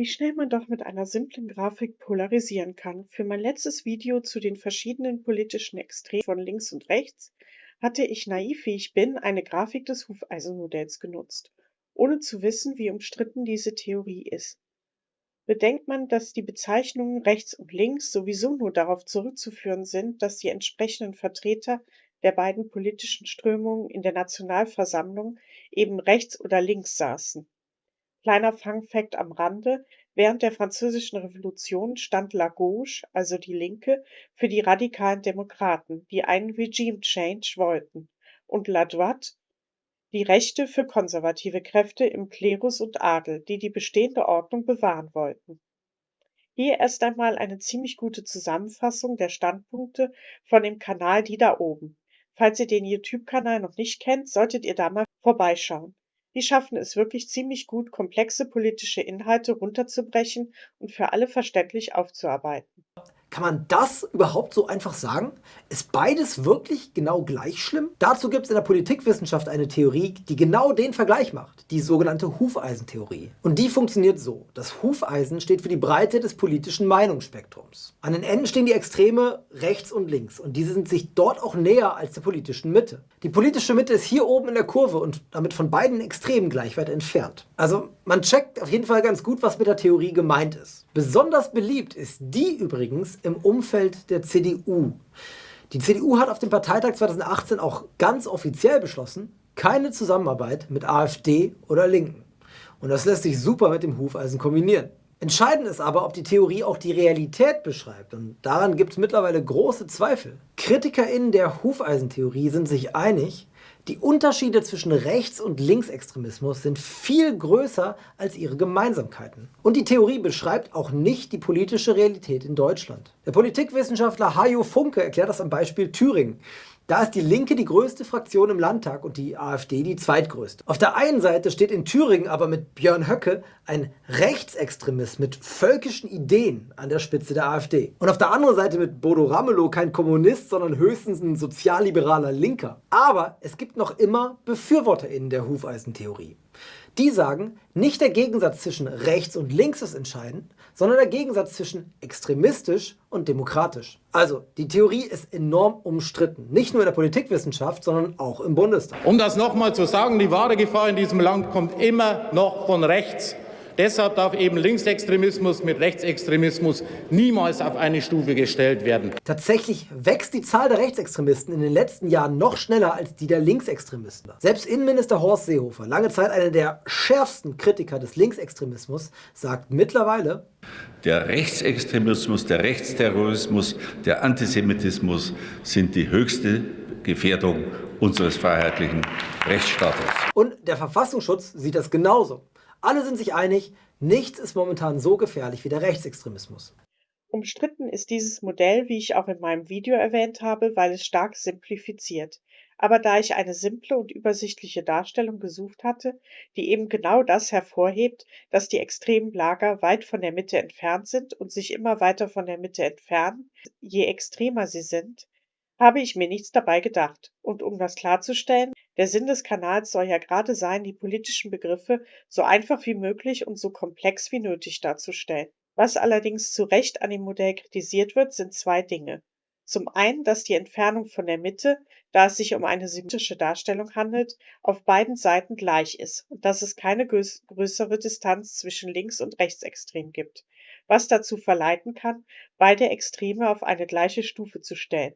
Wie schnell man doch mit einer simplen Grafik polarisieren kann. Für mein letztes Video zu den verschiedenen politischen Extremen von links und rechts hatte ich, naiv wie ich bin, eine Grafik des Hufeisenmodells genutzt, ohne zu wissen, wie umstritten diese Theorie ist. Bedenkt man, dass die Bezeichnungen rechts und links sowieso nur darauf zurückzuführen sind, dass die entsprechenden Vertreter der beiden politischen Strömungen in der Nationalversammlung eben rechts oder links saßen. Kleiner Fun-Fact am Rande: Während der Französischen Revolution stand la Gauche, also die Linke, für die radikalen Demokraten, die einen Regime Change wollten, und la Droite, die Rechte, für konservative Kräfte im Klerus und Adel, die die bestehende Ordnung bewahren wollten. Hier erst einmal eine ziemlich gute Zusammenfassung der Standpunkte von dem Kanal Die da oben. Falls ihr den YouTube-Kanal noch nicht kennt, solltet ihr da mal vorbeischauen. Die schaffen es wirklich ziemlich gut, komplexe politische Inhalte runterzubrechen und für alle verständlich aufzuarbeiten. Kann man das überhaupt so einfach sagen? Ist beides wirklich genau gleich schlimm? Dazu gibt es in der Politikwissenschaft eine Theorie, die genau den Vergleich macht, die sogenannte Hufeisentheorie. Und die funktioniert so: Das Hufeisen steht für die Breite des politischen Meinungsspektrums. An den Enden stehen die Extreme rechts und links, und diese sind sich dort auch näher als der politischen Mitte. Die politische Mitte ist hier oben in der Kurve und damit von beiden Extremen gleich weit entfernt. Also man checkt auf jeden Fall ganz gut, was mit der Theorie gemeint ist. Besonders beliebt ist die übrigens im Umfeld der CDU. Die CDU hat auf dem Parteitag 2018 auch ganz offiziell beschlossen, keine Zusammenarbeit mit AfD oder Linken. Und das lässt sich super mit dem Hufeisen kombinieren. Entscheidend ist aber, ob die Theorie auch die Realität beschreibt, und daran gibt es mittlerweile große Zweifel. KritikerInnen der Hufeisentheorie sind sich einig, die Unterschiede zwischen Rechts- und Linksextremismus sind viel größer als ihre Gemeinsamkeiten. Und die Theorie beschreibt auch nicht die politische Realität in Deutschland. Der Politikwissenschaftler Hajo Funke erklärt das am Beispiel Thüringen. Da ist die Linke die größte Fraktion im Landtag und die AfD die zweitgrößte. Auf der einen Seite steht in Thüringen aber mit Björn Höcke ein Rechtsextremist mit völkischen Ideen an der Spitze der AfD. Und auf der anderen Seite mit Bodo Ramelow kein Kommunist, sondern höchstens ein sozialliberaler Linker. Aber es gibt noch immer BefürworterInnen der Hufeisentheorie. Die sagen, nicht der Gegensatz zwischen rechts und links ist entscheidend, sondern der Gegensatz zwischen extremistisch und demokratisch. Also, die Theorie ist enorm umstritten. Nicht nur in der Politikwissenschaft, sondern auch im Bundestag. Um das nochmal zu sagen, die wahre Gefahr in diesem Land kommt immer noch von rechts. Deshalb darf eben Linksextremismus mit Rechtsextremismus niemals auf eine Stufe gestellt werden. Tatsächlich wächst die Zahl der Rechtsextremisten in den letzten Jahren noch schneller als die der Linksextremisten. Selbst Innenminister Horst Seehofer, lange Zeit einer der schärfsten Kritiker des Linksextremismus, sagt mittlerweile: Der Rechtsextremismus, der Rechtsterrorismus, der Antisemitismus sind die höchste Gefährdung unseres freiheitlichen Rechtsstaates. Und der Verfassungsschutz sieht das genauso. Alle sind sich einig, nichts ist momentan so gefährlich wie der Rechtsextremismus. Umstritten ist dieses Modell, wie ich auch in meinem Video erwähnt habe, weil es stark simplifiziert. Aber da ich eine simple und übersichtliche Darstellung gesucht hatte, die eben genau das hervorhebt, dass die extremen Lager weit von der Mitte entfernt sind und sich immer weiter von der Mitte entfernen, je extremer sie sind, habe ich mir nichts dabei gedacht. Und um das klarzustellen: Der Sinn des Kanals soll ja gerade sein, die politischen Begriffe so einfach wie möglich und so komplex wie nötig darzustellen. Was allerdings zu Recht an dem Modell kritisiert wird, sind zwei Dinge. Zum einen, dass die Entfernung von der Mitte, da es sich um eine symmetrische Darstellung handelt, auf beiden Seiten gleich ist und dass es keine größere Distanz zwischen Links- und Rechtsextrem gibt, was dazu verleiten kann, beide Extreme auf eine gleiche Stufe zu stellen.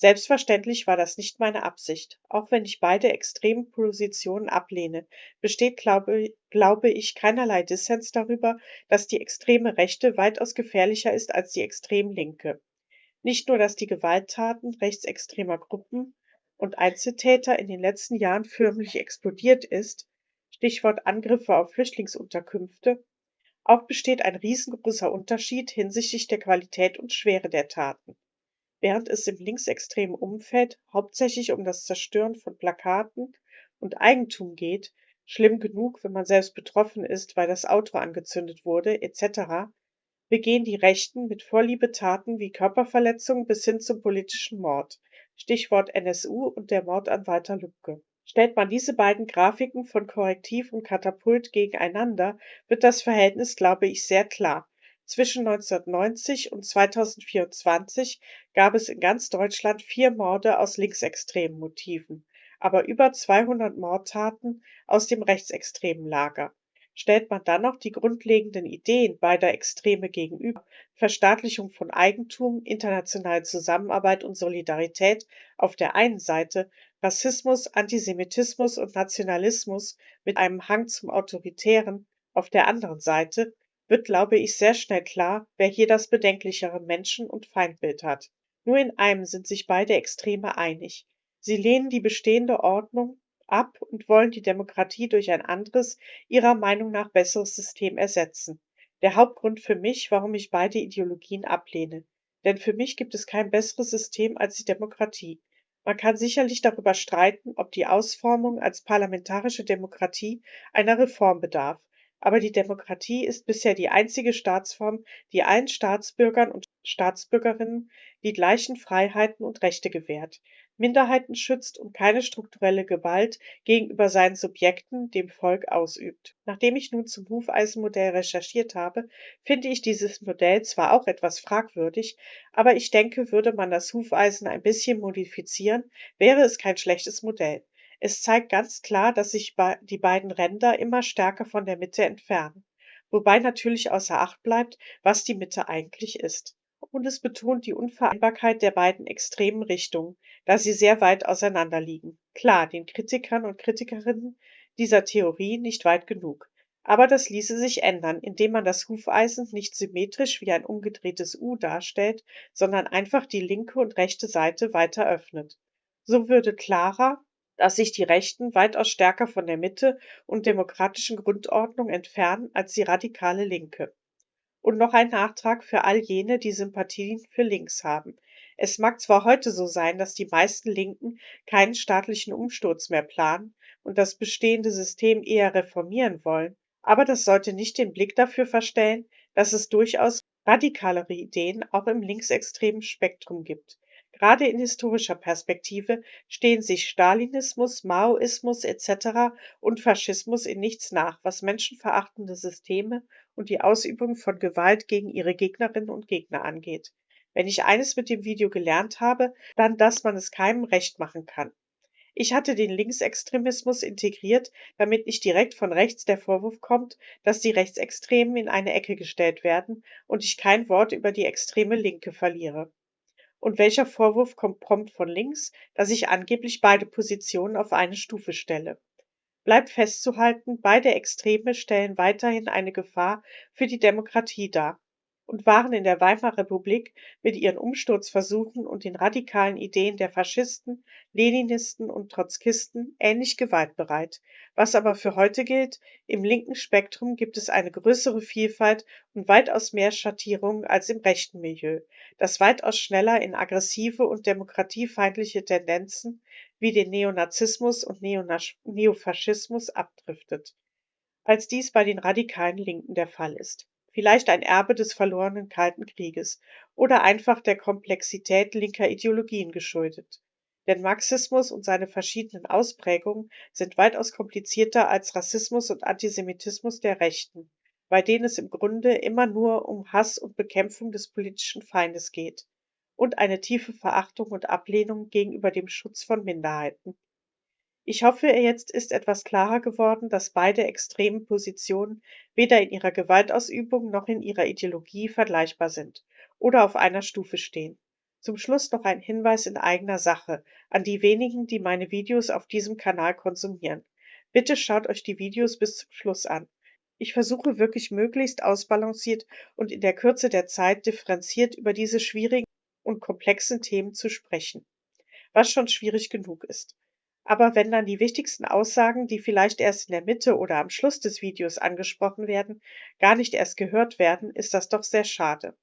Selbstverständlich war das nicht meine Absicht. Auch wenn ich beide extremen Positionen ablehne, besteht, glaube ich, keinerlei Dissens darüber, dass die extreme Rechte weitaus gefährlicher ist als die extrem Linke. Nicht nur, dass die Gewalttaten rechtsextremer Gruppen und Einzeltäter in den letzten Jahren förmlich explodiert ist, Stichwort Angriffe auf Flüchtlingsunterkünfte, auch besteht ein riesengroßer Unterschied hinsichtlich der Qualität und Schwere der Taten. Während es im linksextremen Umfeld hauptsächlich um das Zerstören von Plakaten und Eigentum geht, schlimm genug, wenn man selbst betroffen ist, weil das Auto angezündet wurde, etc., begehen die Rechten mit Vorliebe Taten wie Körperverletzung bis hin zum politischen Mord. Stichwort NSU und der Mord an Walter Lübcke. Stellt man diese beiden Grafiken von Korrektiv und Katapult gegeneinander, wird das Verhältnis, glaube ich, sehr klar. Zwischen 1990 und 2024 gab es in ganz Deutschland 4 Morde aus linksextremen Motiven, aber über 200 Mordtaten aus dem rechtsextremen Lager. Stellt man dann noch die grundlegenden Ideen beider Extreme gegenüber, Verstaatlichung von Eigentum, internationale Zusammenarbeit und Solidarität auf der einen Seite, Rassismus, Antisemitismus und Nationalismus mit einem Hang zum Autoritären auf der anderen Seite, wird, glaube ich, sehr schnell klar, wer hier das bedenklichere Menschen- und Feindbild hat. Nur in einem sind sich beide Extreme einig. Sie lehnen die bestehende Ordnung ab und wollen die Demokratie durch ein anderes, ihrer Meinung nach besseres System ersetzen. Der Hauptgrund für mich, warum ich beide Ideologien ablehne. Denn für mich gibt es kein besseres System als die Demokratie. Man kann sicherlich darüber streiten, ob die Ausformung als parlamentarische Demokratie einer Reform bedarf. Aber die Demokratie ist bisher die einzige Staatsform, die allen Staatsbürgern und Staatsbürgerinnen die gleichen Freiheiten und Rechte gewährt, Minderheiten schützt und keine strukturelle Gewalt gegenüber seinen Subjekten, dem Volk, ausübt. Nachdem ich nun zum Hufeisenmodell recherchiert habe, finde ich dieses Modell zwar auch etwas fragwürdig, aber ich denke, würde man das Hufeisen ein bisschen modifizieren, wäre es kein schlechtes Modell. Es zeigt ganz klar, dass sich die beiden Ränder immer stärker von der Mitte entfernen, wobei natürlich außer Acht bleibt, was die Mitte eigentlich ist. Und es betont die Unvereinbarkeit der beiden extremen Richtungen, da sie sehr weit auseinander liegen. Klar, den Kritikern und Kritikerinnen dieser Theorie nicht weit genug. Aber das ließe sich ändern, indem man das Hufeisen nicht symmetrisch wie ein umgedrehtes U darstellt, sondern einfach die linke und rechte Seite weiter öffnet. So würde klarer, dass sich die Rechten weitaus stärker von der Mitte und demokratischen Grundordnung entfernen als die radikale Linke. Und noch ein Nachtrag für all jene, die Sympathien für links haben. Es mag zwar heute so sein, dass die meisten Linken keinen staatlichen Umsturz mehr planen und das bestehende System eher reformieren wollen, aber das sollte nicht den Blick dafür verstellen, dass es durchaus radikalere Ideen auch im linksextremen Spektrum gibt. Gerade in historischer Perspektive stehen sich Stalinismus, Maoismus etc. und Faschismus in nichts nach, was menschenverachtende Systeme und die Ausübung von Gewalt gegen ihre Gegnerinnen und Gegner angeht. Wenn ich eines mit dem Video gelernt habe, dann, dass man es keinem recht machen kann. Ich hatte den Linksextremismus integriert, damit nicht direkt von rechts der Vorwurf kommt, dass die Rechtsextremen in eine Ecke gestellt werden und ich kein Wort über die extreme Linke verliere. Und welcher Vorwurf kommt prompt von links, dass ich angeblich beide Positionen auf eine Stufe stelle? Bleibt festzuhalten, beide Extreme stellen weiterhin eine Gefahr für die Demokratie dar und waren in der Weimarer Republik mit ihren Umsturzversuchen und den radikalen Ideen der Faschisten, Leninisten und Trotzkisten ähnlich gewaltbereit. Was aber für heute gilt, im linken Spektrum gibt es eine größere Vielfalt und weitaus mehr Schattierungen als im rechten Milieu, das weitaus schneller in aggressive und demokratiefeindliche Tendenzen wie den Neonazismus und Neofaschismus abdriftet, als dies bei den radikalen Linken der Fall ist. Vielleicht ein Erbe des verlorenen Kalten Krieges oder einfach der Komplexität linker Ideologien geschuldet. Denn Marxismus und seine verschiedenen Ausprägungen sind weitaus komplizierter als Rassismus und Antisemitismus der Rechten, bei denen es im Grunde immer nur um Hass und Bekämpfung des politischen Feindes geht und eine tiefe Verachtung und Ablehnung gegenüber dem Schutz von Minderheiten. Ich hoffe, jetzt ist etwas klarer geworden, dass beide extremen Positionen weder in ihrer Gewaltausübung noch in ihrer Ideologie vergleichbar sind oder auf einer Stufe stehen. Zum Schluss noch ein Hinweis in eigener Sache an die wenigen, die meine Videos auf diesem Kanal konsumieren. Bitte schaut euch die Videos bis zum Schluss an. Ich versuche wirklich möglichst ausbalanciert und in der Kürze der Zeit differenziert über diese schwierigen und komplexen Themen zu sprechen, was schon schwierig genug ist. Aber wenn dann die wichtigsten Aussagen, die vielleicht erst in der Mitte oder am Schluss des Videos angesprochen werden, gar nicht erst gehört werden, ist das doch sehr schade.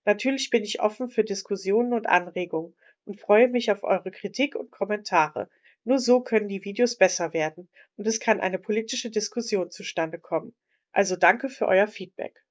Natürlich bin ich offen für Diskussionen und Anregungen und freue mich auf eure Kritik und Kommentare. Nur so können die Videos besser werden und es kann eine politische Diskussion zustande kommen. Also danke für euer Feedback.